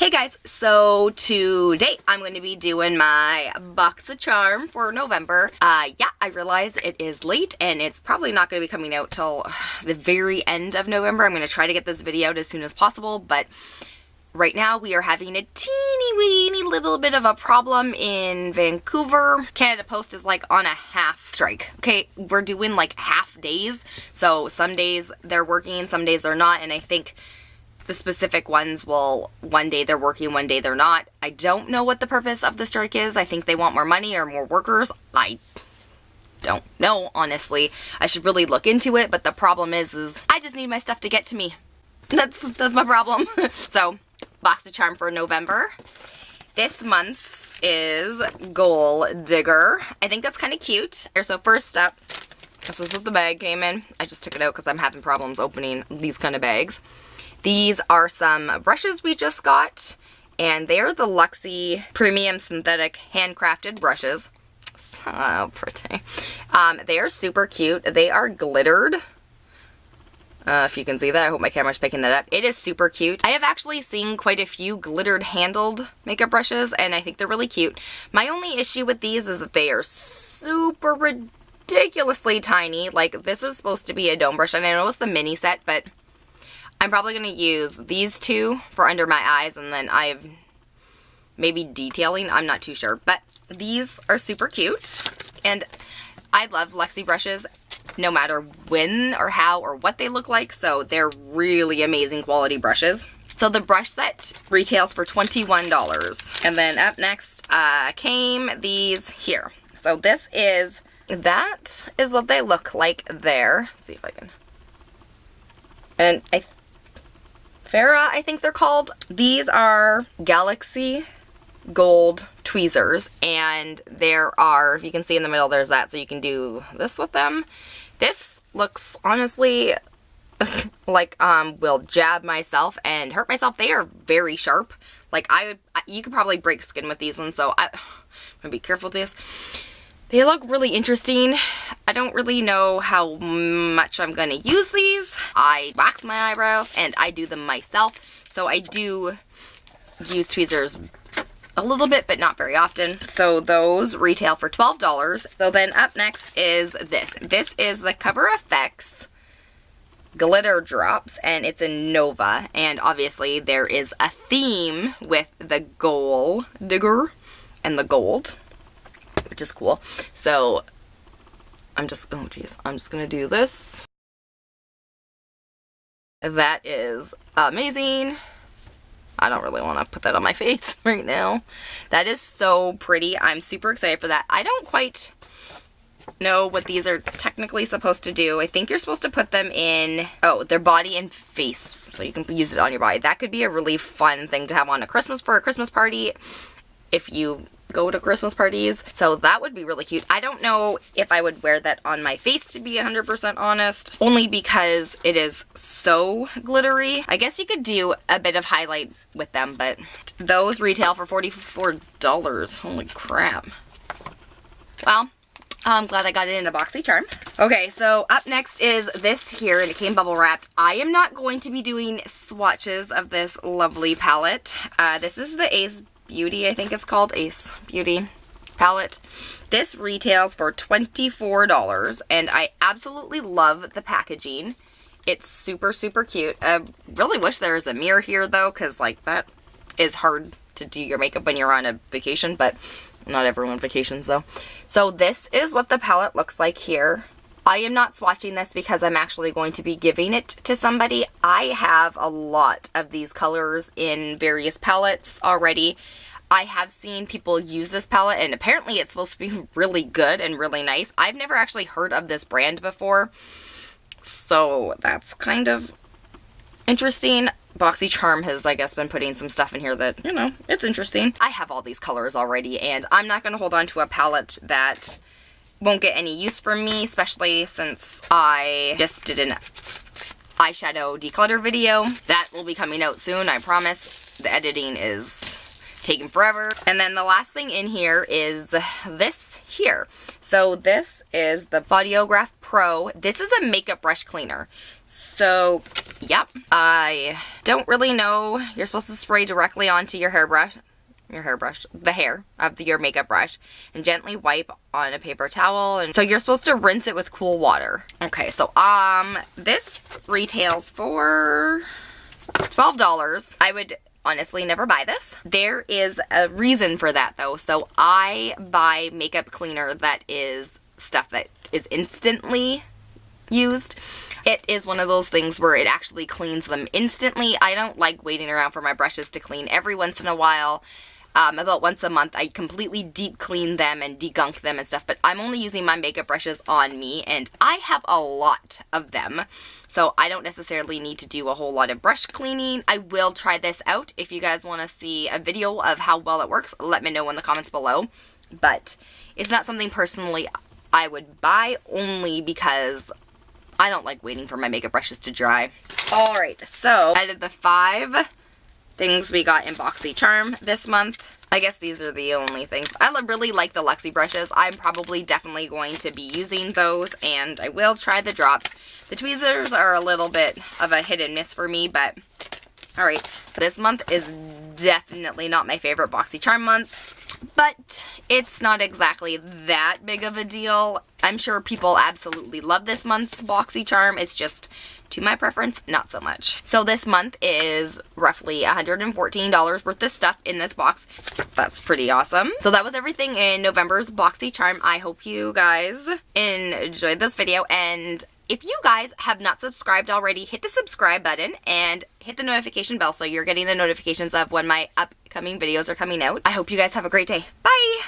Hey guys, so today I'm going to be doing my box of charm for November. Yeah, I realize it is late and it's probably not going to be coming out till the very end of November. I'm going to try to get this video out as soon as possible, but right now we are having a teeny weeny little bit of a problem in Vancouver. Canada Post is like on a half strike. Okay, we're doing like half days, so some days they're working, some days they're not, and I think the specific ones will, one day they're working, one day they're not. I don't know what the purpose of the strike is. I think they want more money or more workers. I don't know, honestly. I should really look into it, but the problem is I just need my stuff to get to me. That's my problem. So, box of charm for November. This month's is Gold Digger. I think that's kind of cute. So first up, this is what the bag came in. I just took it out because I'm having problems opening these kind of bags. These are some brushes we just got, and they are the Luxe Premium Synthetic Handcrafted brushes. So pretty. They are super cute. They are glittered. If you can see that, I hope my camera's picking that up. It is super cute. I have actually seen quite a few glittered handled makeup brushes, and I think they're really cute. My only issue with these is that they are super ridiculously tiny. Like, this is supposed to be a dome brush, and I know it's the mini set, but I'm probably going to use these two for under my eyes, and then I've maybe detailing. I'm not too sure, but these are super cute, and I love Luxe brushes no matter when or how or what they look like, so they're really amazing quality brushes. So the brush set retails for $21, and then up next came these here. So that is what they look like there. Let's see if I can, and Farah, I think they're called. These are Galaxy Gold tweezers, and there are, if you can see in the middle, there's that, so you can do this with them. This looks honestly like will jab myself and hurt myself. They are very sharp. Like, you could probably break skin with these ones, so I'm gonna be careful with this. They look really interesting. I don't really know how much I'm going to use these. I wax my eyebrows and I do them myself. So I do use tweezers a little bit, but not very often. So those retail for $12. So then up next is this. This is the coverfx glitter drops, and it's in Nova. And obviously there is a theme with the Gold Digger and the gold, which is cool. So I'm just gonna do this. That is amazing. I don't really want to put that on my face right now. That is so pretty. I'm super excited for that. I don't quite know what these are technically supposed to do. I think you're supposed to put them in, their body and face, so you can use it on your body. That could be a really fun thing to have on for a Christmas party if you go to Christmas parties. So that would be really cute. I don't know if I would wear that on my face, to be 100% honest, only because it is so glittery. I guess you could do a bit of highlight with them, but those retail for $44. Holy crap. Well, I'm glad I got it in a boxy charm. Okay, so up next is this here, and it came bubble wrapped. I am not going to be doing swatches of this lovely palette. This is the Ace Beauty, I think it's called, Ace Beauty palette. This retails for $24, and I absolutely love the packaging. It's super, super cute. I really wish there was a mirror here, though, because, like, that is hard to do your makeup when you're on a vacation, but not everyone vacations, though. So this is what the palette looks like here. I am not swatching this because I'm actually going to be giving it to somebody. I have a lot of these colors in various palettes already. I have seen people use this palette, and apparently it's supposed to be really good and really nice. I've never actually heard of this brand before, so that's kind of interesting. Boxy Charm has, I guess, been putting some stuff in here that, you know, it's interesting. I have all these colors already, and I'm not going to hold on to a palette that won't get any use from me, especially since I just did an eyeshadow declutter video. That will be coming out soon, I promise. The editing is taking forever. And then the last thing in here is this here. So this is the Bodygraphy Pro. This is a makeup brush cleaner. So, yep, I don't really know. You're supposed to spray directly onto your hairbrush, the hair of your makeup brush, and gently wipe on a paper towel. And so you're supposed to rinse it with cool water. Okay, so this retails for $12. I would honestly never buy this. There is a reason for that though. So I buy makeup cleaner that is stuff that is instantly used. It is one of those things where it actually cleans them instantly. I don't like waiting around for my brushes to clean. Every once in a while, about once a month, I completely deep clean them and degunk them and stuff, but I'm only using my makeup brushes on me, and I have a lot of them, so I don't necessarily need to do a whole lot of brush cleaning. I will try this out. If you guys want to see a video of how well it works, let me know in the comments below, but it's not something personally I would buy, only because I don't like waiting for my makeup brushes to dry. Alright, so I did the 5 things we got in Boxy Charm this month. I guess these are the only things. I really like the Luxe brushes. I'm probably definitely going to be using those, and I will try the drops. The tweezers are a little bit of a hit and miss for me, but alright. So this month is definitely not my favorite Boxy Charm month, but it's not exactly that big of a deal. I'm sure people absolutely love this month's Boxy Charm. It's just, to my preference, not so much. So this month is roughly $114 worth of stuff in this box. That's pretty awesome. So that was everything in November's Boxy Charm. I hope you guys enjoyed this video, and if you guys have not subscribed already, hit the subscribe button and hit the notification bell so you're getting the notifications of when my upcoming videos are coming out. I hope you guys have a great day. Bye!